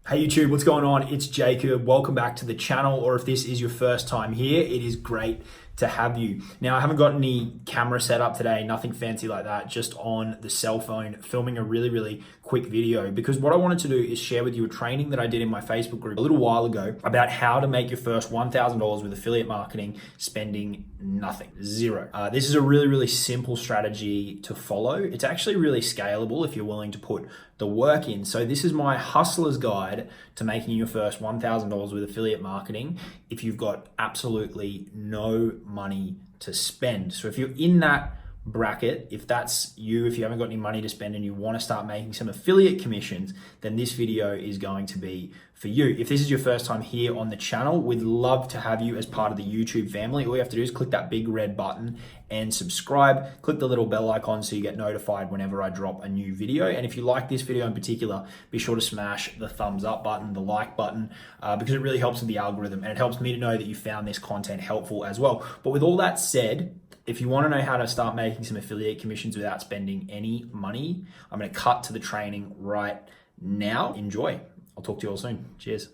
Hey YouTube, what's going on? It's Jacob. Welcome back to the channel, or if this is your first time here, it is great to have you. Now, I haven't got any camera set up today, nothing fancy like that, just on the cell phone, filming a really quick video, because what I wanted to do is share with you a training that I did in my Facebook group a little while ago about how to make your first $1,000 with affiliate marketing, spending nothing, zero. This is a really simple strategy to follow. It's actually really scalable if you're willing to put the work in. So this is my hustler's guide to making your first $1,000 with affiliate marketing if you've got absolutely no money to spend. So if you're in that bracket, if that's you, if you haven't got any money to spend and you want to start making some affiliate commissions, then this video is going to be for you. If this is your first time here on the channel, we'd love to have you as part of the YouTube family. All you have to do is click that big red button and subscribe. Click the little bell icon so you get notified whenever I drop a new video. And if you like this video in particular, be sure to smash the thumbs up button, the like button, because it really helps with the algorithm and it helps me to know that you found this content helpful as well. But with all that said, if you want to know how to start making some affiliate commissions without spending any money, I'm going to cut to the training right now. Enjoy. I'll talk to you all soon. Cheers.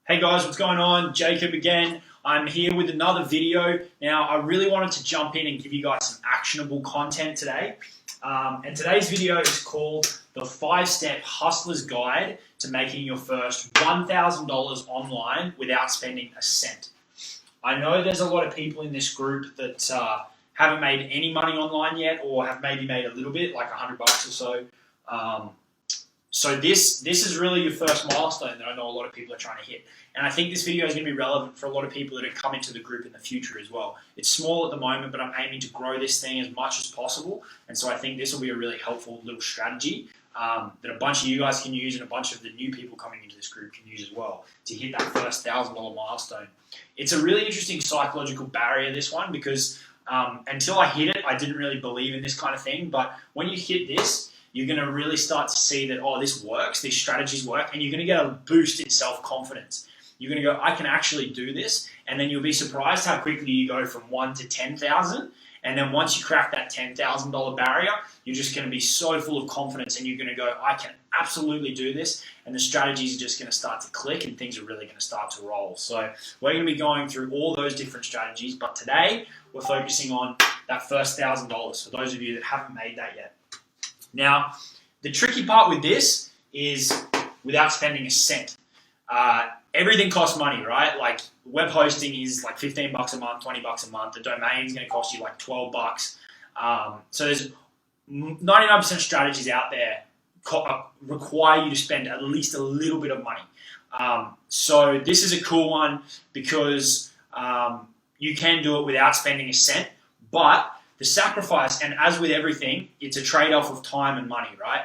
Hey guys, what's going on? Jacob again. I'm here with another video. Now, I really wanted to jump in and give you guys some actionable content today. And today's video is called the 5-Step Hustler's Guide to Making Your First $1,000 online without spending a cent. I know there's a lot of people in this group that haven't made any money online yet, or have maybe made a little bit, like $100 or so. So this is really your first milestone that I know a lot of people are trying to hit. And I think this video is going to be relevant for a lot of people that are coming to the group in the future as well. It's small at the moment, but I'm aiming to grow this thing as much as possible. And so I think this will be a really helpful little strategy that a bunch of you guys can use and a bunch of the new people coming into this group can use as well to hit that first $1,000 milestone. It's a really interesting psychological barrier, this one, because until I hit it, I didn't really believe in this kind of thing. But when you hit this, you're going to really start to see that, oh, this works, these strategies work, and you're going to get a boost in self-confidence. You're going to go, I can actually do this, and then you'll be surprised how quickly you go from 1 to 10,000. And then once you crack that $10,000 barrier, you're just going to be so full of confidence, and you're going to go, I can absolutely do this, and the strategies are just going to start to click, and things are really going to start to roll. So we're going to be going through all those different strategies, but today we're focusing on that first $1,000 for those of you that haven't made that yet. Now, the tricky part with this is without spending a cent. Everything costs money, right? Like web hosting is like $15 a month, $20 a month. The domain is going to cost you like $12. So there's 99% strategies out there require you to spend at least a little bit of money. So this is a cool one because you can do it without spending a cent, but the sacrifice, and as with everything, it's a trade-off of time and money, right?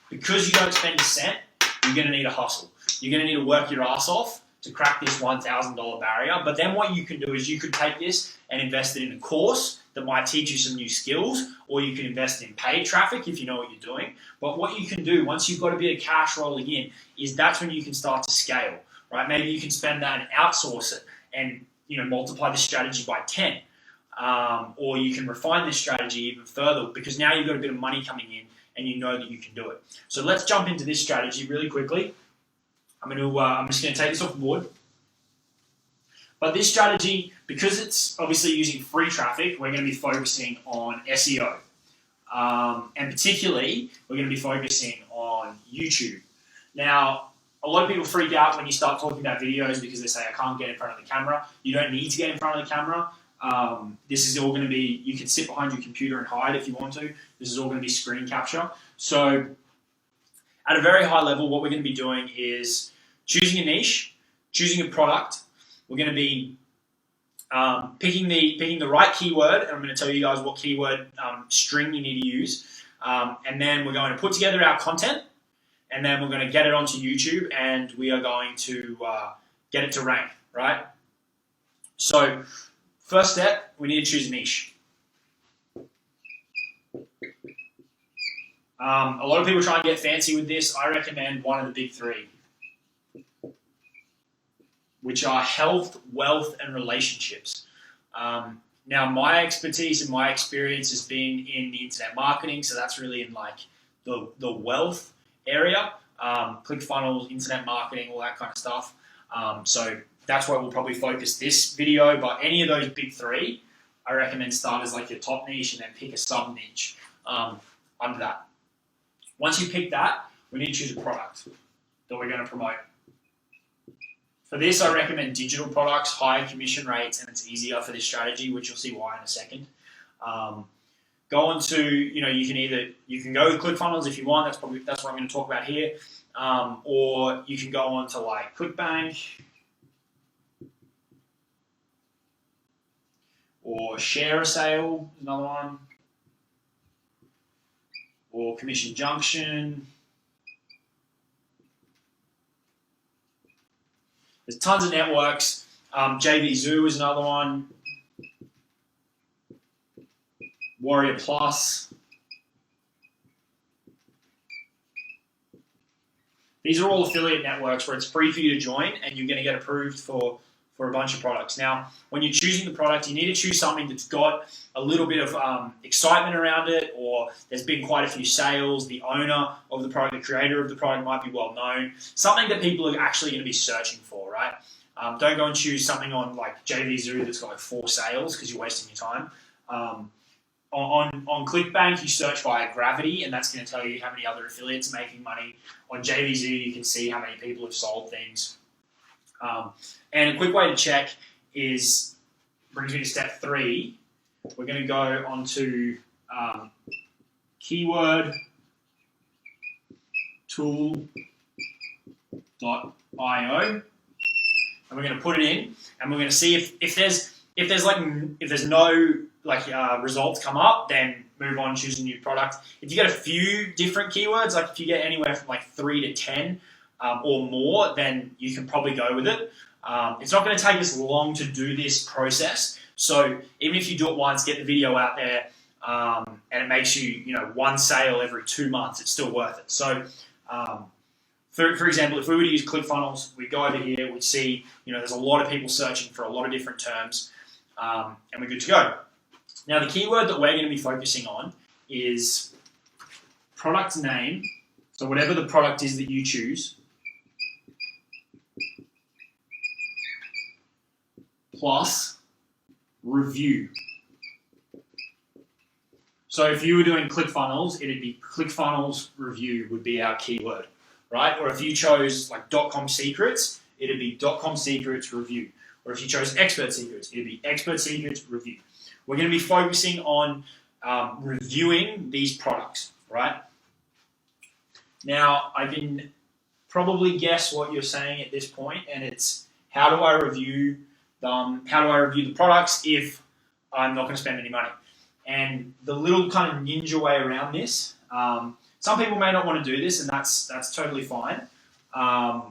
Because you don't spend a cent, you're going to need a hustle. You're going to need to work your ass off to crack this $1,000 barrier. But then what you can do is you could take this and invest it in a course that might teach you some new skills, or you can invest in paid traffic if you know what you're doing. But what you can do once you've got a bit of cash rolling in is that's when you can start to scale, right? Maybe you can spend that and outsource it and multiply the strategy by 10. Or you can refine this strategy even further because now you've got a bit of money coming in and you know that you can do it. So let's jump into this strategy really quickly. I'm just going to take this off the board. But this strategy, because it's obviously using free traffic, we're going to be focusing on SEO. And particularly, we're going to be focusing on YouTube. Now, a lot of people freak out when you start talking about videos because they say, I can't get in front of the camera. You don't need to get in front of the camera. This is all going to be, you can sit behind your computer and hide if you want to. This is all going to be screen capture. So at a very high level, what we're going to be doing is choosing a niche, choosing a product. We're going to be picking the right keyword, and I'm going to tell you guys what keyword string you need to use. And then we're going to put together our content, and then we're going to get it onto YouTube, and we are going to get it to rank, right? So first step, we need to choose a niche. A lot of people try and get fancy with this. I recommend one of the big three, which are health, wealth, and relationships. Now, my expertise and my experience has been in the internet marketing, so that's really in like the wealth area. ClickFunnels, internet marketing, all that kind of stuff. So that's where we'll probably focus this video. But any of those big three, I recommend start as like your top niche and then pick a sub niche under that. Once you pick that, we need to choose a product that we're going to promote. For this, I recommend digital products, higher commission rates, and it's easier for this strategy, which you'll see why in a second. Go on to, you can go with ClickFunnels if you want. That's what I'm going to talk about here. Or you can go on to like ClickBank or Share a Sale, another one, or Commission Junction. There's tons of networks. JV Zoo is another one. Warrior Plus. These are all affiliate networks where it's free for you to join and you're going to get approved for a bunch of products. Now, when you're choosing the product, you need to choose something that's got a little bit of excitement around it, or there's been quite a few sales, the owner of the product, the creator of the product might be well known, something that people are actually going to be searching for, right? Don't go and choose something on like JV Zoo that's got like 4 sales because you're wasting your time. On ClickBank, you search via gravity, and that's going to tell you how many other affiliates are making money. On JV Zoo, you can see how many people have sold things. And a quick way to check brings me to step 3. We're going to go onto keyword tool.io, and we're going to put it in, and we're going to see if there's no results come up, then move on, choose a new product. If you get a few different keywords, like if you get anywhere from like 3 to 10 or more, then you can probably go with it. It's not going to take us long to do this process. So even if you do it once, get the video out there, and it makes you, 1 sale every 2 months, it's still worth it. So, for example, if we were to use ClickFunnels, we'd go over here, we'd see, there's a lot of people searching for a lot of different terms, and we're good to go. Now, the keyword that we're going to be focusing on is product name. So whatever the product is that you choose, plus review. So if you were doing ClickFunnels, it'd be ClickFunnels review would be our keyword, right? Or if you chose like .com secrets, it'd be .com secrets review. Or if you chose expert secrets, it'd be expert secrets review. We're going to be focusing on reviewing these products, right? Now, I can probably guess what you're saying at this point, and it's how do I review them? How do I review the products if I'm not going to spend any money? And the little kind of ninja way around this, some people may not want to do this, and that's totally fine. But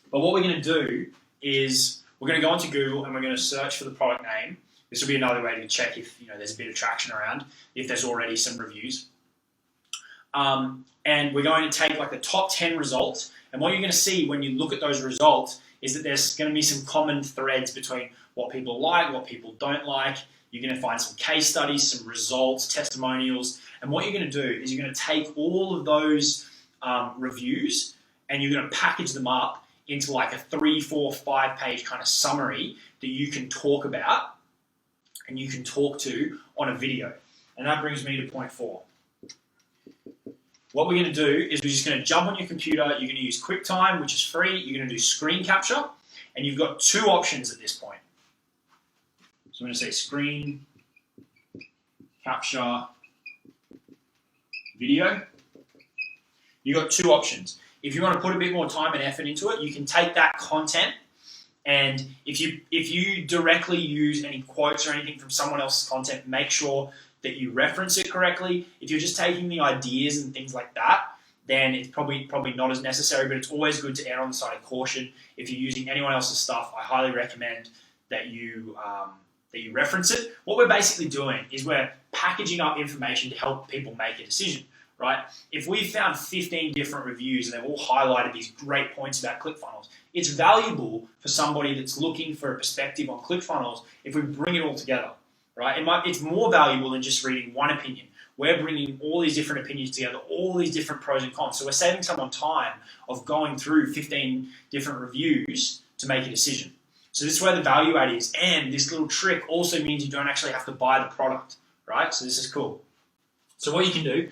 what we're going to do is we're going to go onto Google and we're going to search for the product name. This will be another way to check if there's a bit of traction around, if there's already some reviews. And we're going to take like the top 10 results, and what you're going to see when you look at those results is that there's going to be some common threads between what people like, what people don't like. You're going to find some case studies, some results, testimonials, and what you're going to do is you're going to take all of those reviews and you're going to package them up into like a 3, 4, 5 page kind of summary that you can talk about and you can talk to on a video. And that brings me to point 4. What we're going to do is we're just going to jump on your computer. You're going to use QuickTime, which is free. You're going to do screen capture, and you've got 2 options at this point. So I'm going to say screen capture video. You've got 2 options. If you want to put a bit more time and effort into it, you can take that content, and if you directly use any quotes or anything from someone else's content, make sure that you reference it correctly. If you're just taking the ideas and things like that, then it's probably not as necessary, but it's always good to err on the side of caution. If you're using anyone else's stuff, I highly recommend that you reference it. What we're basically doing is we're packaging up information to help people make a decision, right? If we found 15 different reviews and they've all highlighted these great points about ClickFunnels, it's valuable for somebody that's looking for a perspective on ClickFunnels if we bring it all together, right? It's more valuable than just reading one opinion we're bringing all these different opinions together, all these different pros and cons. So we're saving someone time of going through 15 different reviews to make a decision. So this is where the value add is. And this little trick also means you don't actually have to buy the product, right? So this is cool. So what you can do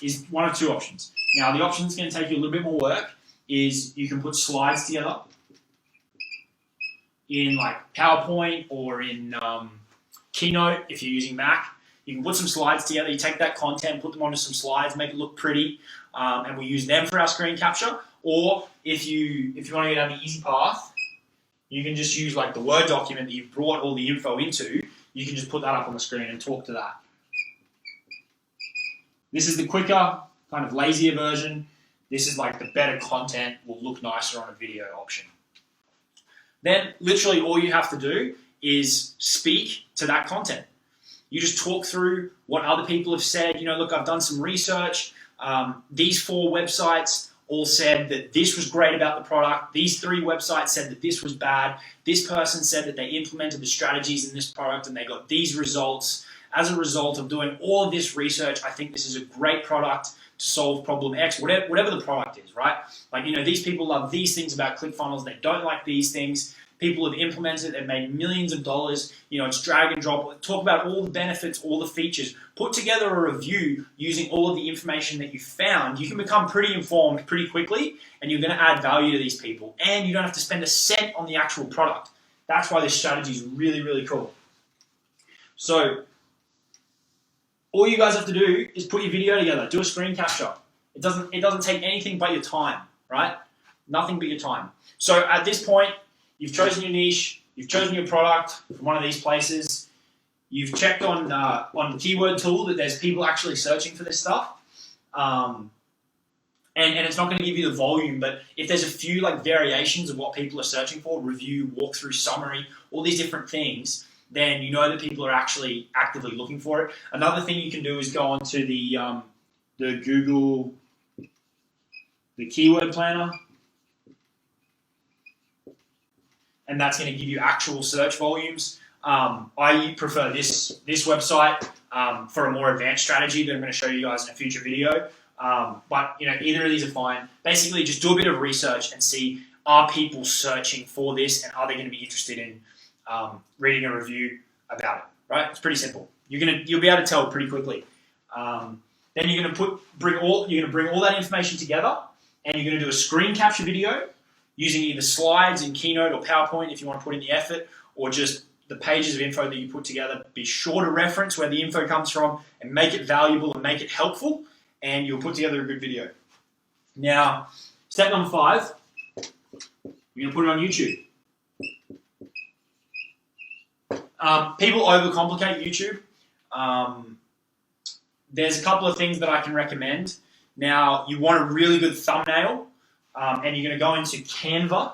is one of two options. Now, the option that's going to take you a little bit more work is you can put slides together in like PowerPoint or in Keynote if you're using Mac. You can put some slides together. You take that content, put them onto some slides, make it look pretty, and we use them for our screen capture. Or if you want to go down the easy path, you can just use like the Word document that you've brought all the info into. You can just put that up on the screen and talk to that. This is the quicker, kind of lazier version. This is like the better content, will look nicer on a video option. Then literally all you have to do is speak to that content. You just talk through what other people have said. You know, look, I've done some research. These 4 websites all said that this was great about the product. These 3 websites said that this was bad. This person said that they implemented the strategies in this product and they got these results. As a result of doing all of this research, I think this is a great product to solve problem X, whatever the product is, right? Like, you know, these people love these things about ClickFunnels. They don't like these things. People have implemented it. They've made millions of dollars. You know, it's drag and drop. Talk about all the benefits, all the features. Put together a review using all of the information that you found. You can become pretty informed pretty quickly, and you're going to add value to these people. And you don't have to spend a cent on the actual product. That's why this strategy is really, really cool. So all you guys have to do is put your video together. Do a screen capture. It doesn't take anything but your time, right? Nothing but your time. So at this point, you've chosen your niche, you've chosen your product from one of these places, you've checked on the keyword tool that there's people actually searching for this stuff, and it's not going to give you the volume, but if there's a few like variations of what people are searching for, review, walkthrough, summary, all these different things, then you know that people are actually actively looking for it. Another thing you can do is go onto the Google, the keyword planner, and that's going to give you actual search volumes. I prefer this website for a more advanced strategy that I'm going to show you guys in a future video. But you know, either of these are fine. Basically, just do a bit of research and see, are people searching for this, and are they going to be interested in reading a review about it? Right? It's pretty simple. You'll be able to tell pretty quickly. Then you're going to bring all that information together, and you're going to do a screen capture video using either slides in Keynote or PowerPoint if you want to put in the effort, or just the pages of info that you put together. Be sure to reference where the info comes from and make it valuable and make it helpful, and you'll put together a good video. Now, step number 5, you're going to put it on YouTube. People overcomplicate YouTube. There's a couple of things that I can recommend. Now, you want a really good thumbnail, and you're going to go into Canva,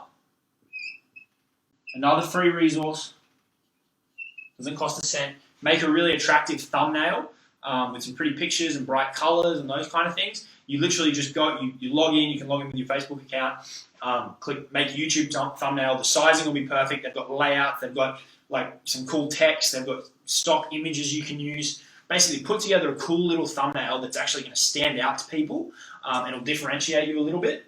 another free resource, doesn't cost a cent. Make a really attractive thumbnail with some pretty pictures and bright colors and those kind of things. You literally just go, you log in, you can log in with your Facebook account, click make YouTube thumbnail. The sizing will be perfect. They've got layouts, they've got like some cool text, they've got stock images you can use. Basically put together a cool little thumbnail that's actually going to stand out to people, and it'll differentiate you a little bit.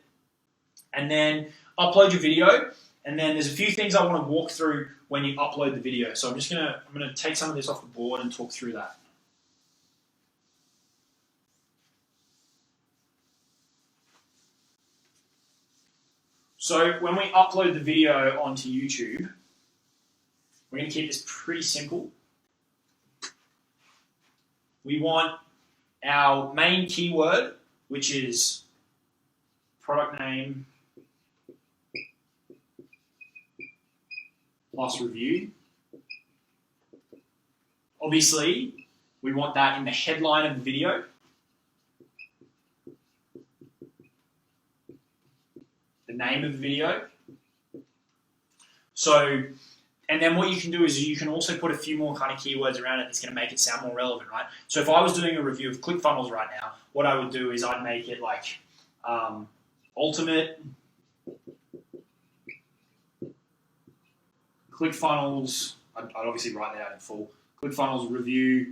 And then upload your video. And then there's a few things I want to walk through when you upload the video. So I'm going to take some of this off the board and talk through that. So when we upload the video onto YouTube, we're going to keep this pretty simple. We want our main keyword, which is product name plus review. Obviously, we want that in the headline of the video. The name of the video. So, and then what you can do is you can also put a few more kind of keywords around it that's going to make it sound more relevant, right? So if I was doing a review of ClickFunnels right now, what I would do is I'd make it like ultimate ClickFunnels. I'd obviously write that out in full. ClickFunnels review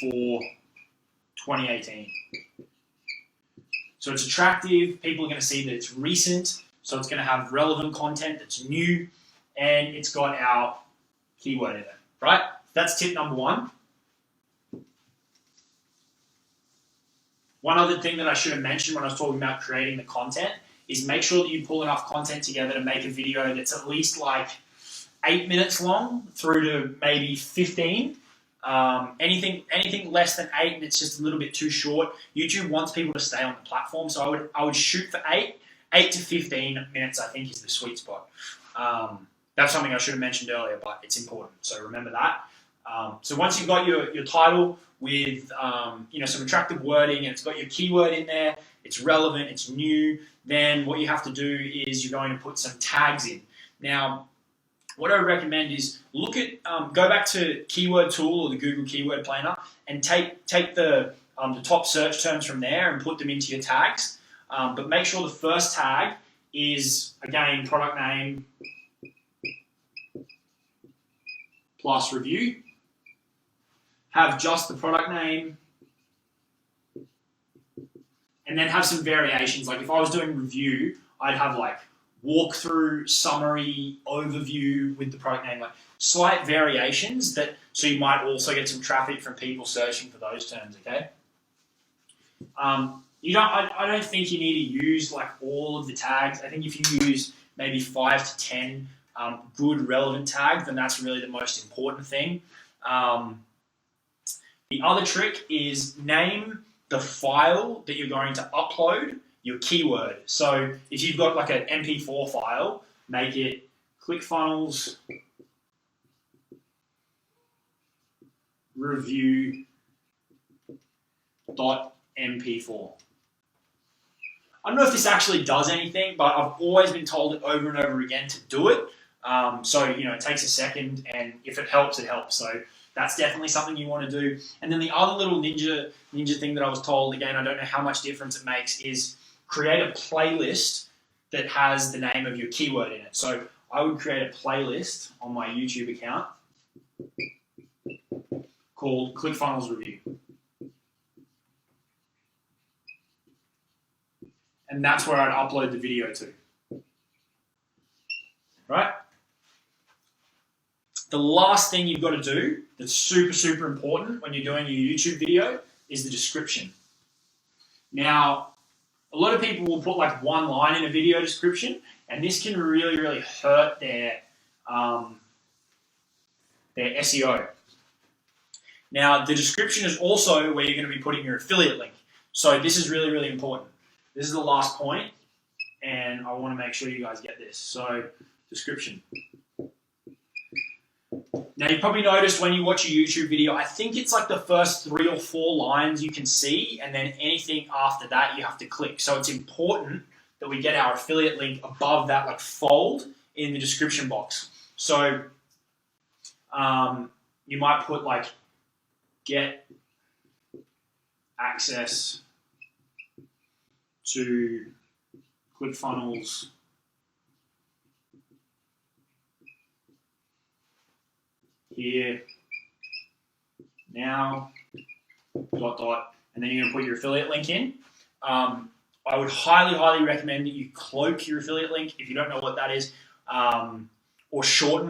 for 2018. So it's attractive. People are going to see that it's recent. So it's going to have relevant content that's new, and it's got our keyword in it, right? That's tip number one. One other thing that I should have mentioned when I was talking about creating the content is make sure that you pull enough content together to make a video that's at least like 8 minutes long through to maybe 15. Anything less than 8 and it's just a little bit too short. YouTube wants people to stay on the platform, so I would shoot for 8 to 15 minutes. I think is the sweet spot. That's something I should have mentioned earlier, but it's important. So remember that. So once you've got your title with some attractive wording and it's got your keyword in there, it's relevant, it's new, then what you have to do is you're going to put some tags in. Now, what I would recommend is look at go back to Keyword Tool or the Google Keyword Planner and take the top search terms from there and put them into your tags. But make sure the first tag is, again, product name plus review. Have just the product name, and then have some variations. Like if I was doing review, I'd have like walkthrough, summary, overview with the product name, like slight variations so you might also get some traffic from people searching for those terms, okay? I don't think you need to use like all of the tags. I think if you use maybe 5 to 10 good relevant tags, then that's really the most important thing. The other trick is name the file that you're going to upload your keyword. So if you've got like an MP4 file, make it ClickFunnels review.mp4. I don't know if this actually does anything, but I've always been told it over and over again to do it. So it takes a second, and if it helps, it helps. So that's definitely something you want to do. And then the other little ninja thing that I was told, again, I don't know how much difference it makes, is create a playlist that has the name of your keyword in it. So I would create a playlist on my YouTube account called ClickFunnels Review. And that's where I'd upload the video to. Right? The last thing you've got to do that's super, super important when you're doing your YouTube video is the description. Now, a lot of people will put like one line in a video description, and this can really, really hurt their SEO. Now, the description is also where you're going to be putting your affiliate link. So this is really, really important. This is the last point, and I want to make sure you guys get this. So, description. Now, you probably noticed when you watch a YouTube video, I think it's like the first 3 or 4 lines you can see, and then anything after that you have to click. So it's important that we get our affiliate link above that like fold in the description box. So you might put like get access to ClickFunnels here now, ... and then you're going to put your affiliate link in. I would highly recommend that you cloak your affiliate link if you don't know what that is, or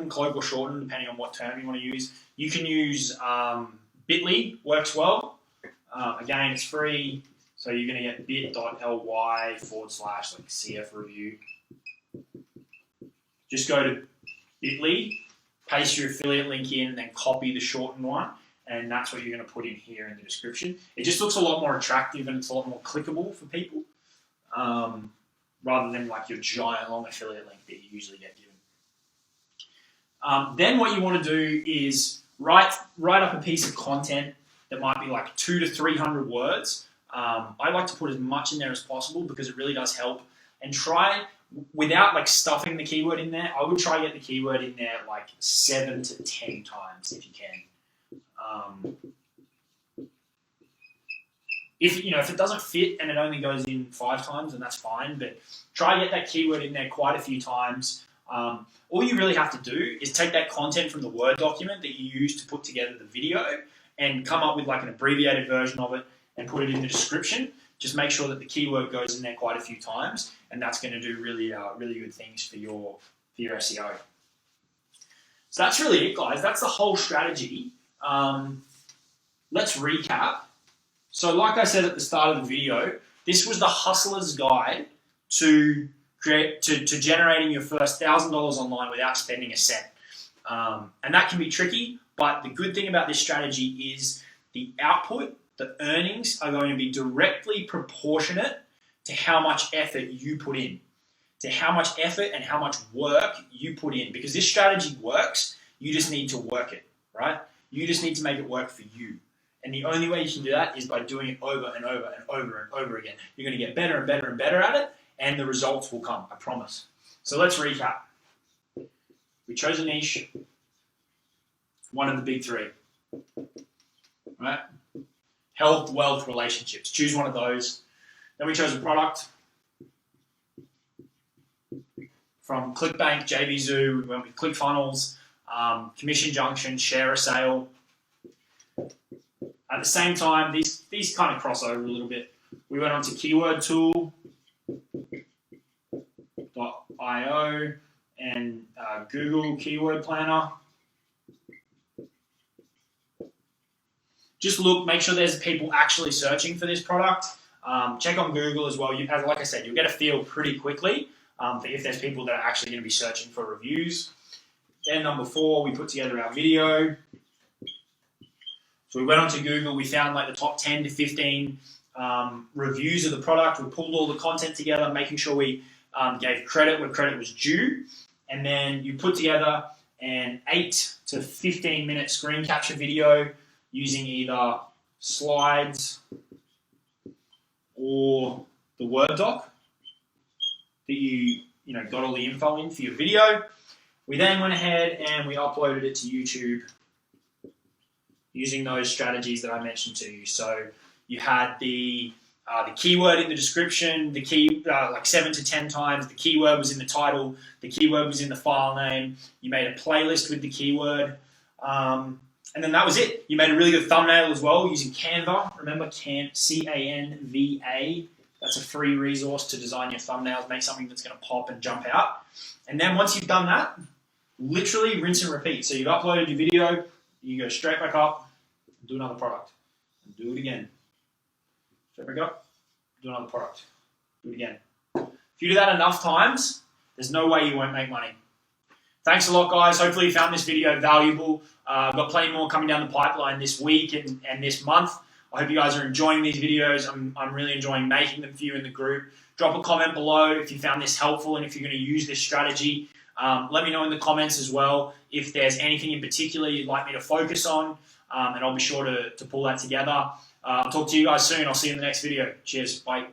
cloak or shorten, depending on what term you want to use. You can use bit.ly, works well. Again, it's free, so you're going to get bit.ly/CF review. Just go to bit.ly, paste your affiliate link in, and then copy the shortened one, and that's what you're going to put in here in the description. It just looks a lot more attractive and it's a lot more clickable for people, rather than like your giant long affiliate link that you usually get given. Then what you want to do is write up a piece of content that might be like 200 to 300 words. I like to put as much in there as possible because it really does help. And try, without like stuffing the keyword in there, I would try to get the keyword in there like 7 to 10 times if you can. If it doesn't fit and it only goes in 5 times, then that's fine. But try to get that keyword in there quite a few times. All you really have to do is take that content from the Word document that you use to put together the video and come up with like an abbreviated version of it and put it in the description. Just make sure that the keyword goes in there quite a few times, and that's going to do really, really good things for your SEO. So that's really it, guys. That's the whole strategy. Let's recap. So like I said at the start of the video, this was the hustler's guide to generating your first $1,000 online without spending a cent. And that can be tricky, but the good thing about this strategy is the output, the earnings are going to be directly proportionate to how much effort you put in, to how much effort and how much work you put in. Because this strategy works, you just need to work it, right? You just need to make it work for you. And the only way you can do that is by doing it over and over and over and over again. You're going to get better and better and better at it, and the results will come, I promise. So let's recap. We chose a niche, one of the big three, right? Health, wealth, relationships. Choose one of those. Then we chose a product. From ClickBank, JVZoo, we went with ClickFunnels, Commission Junction, Share a Sale. At the same time, these kind of cross over a little bit. We went on to Keyword Tool, .io, and Google Keyword Planner. Just look, make sure there's people actually searching for this product. Check on Google as well. Like I said, you'll get a feel pretty quickly for if there's people that are actually going to be searching for reviews. Then number 4, we put together our video. So we went onto Google, we found like the top 10 to 15 reviews of the product. We pulled all the content together, making sure we gave credit where credit was due. And then you put together an 8 to 15 minute screen capture video using either slides or the Word doc that you got all the info in for your video. We then went ahead and we uploaded it to YouTube using those strategies that I mentioned to you. So you had the keyword in the description, the key like 7 to 10 times. The keyword was in the title. The keyword was in the file name. You made a playlist with the keyword. And then that was it. You made a really good thumbnail as well using Canva. Remember, C-A-N-V-A. That's a free resource to design your thumbnails, make something that's going to pop and jump out. And then once you've done that, literally rinse and repeat. So you've uploaded your video, you go straight back up, and do another product, and do it again. Straight back up, do another product, do it again. If you do that enough times, there's no way you won't make money. Thanks a lot, guys. Hopefully you found this video valuable. I've got plenty more coming down the pipeline this week and this month. I hope you guys are enjoying these videos. I'm really enjoying making them for you in the group. Drop a comment below if you found this helpful and if you're going to use this strategy. Let me know in the comments as well if there's anything in particular you'd like me to focus on, and I'll be sure to pull that together. I'll talk to you guys soon. I'll see you in the next video. Cheers. Bye.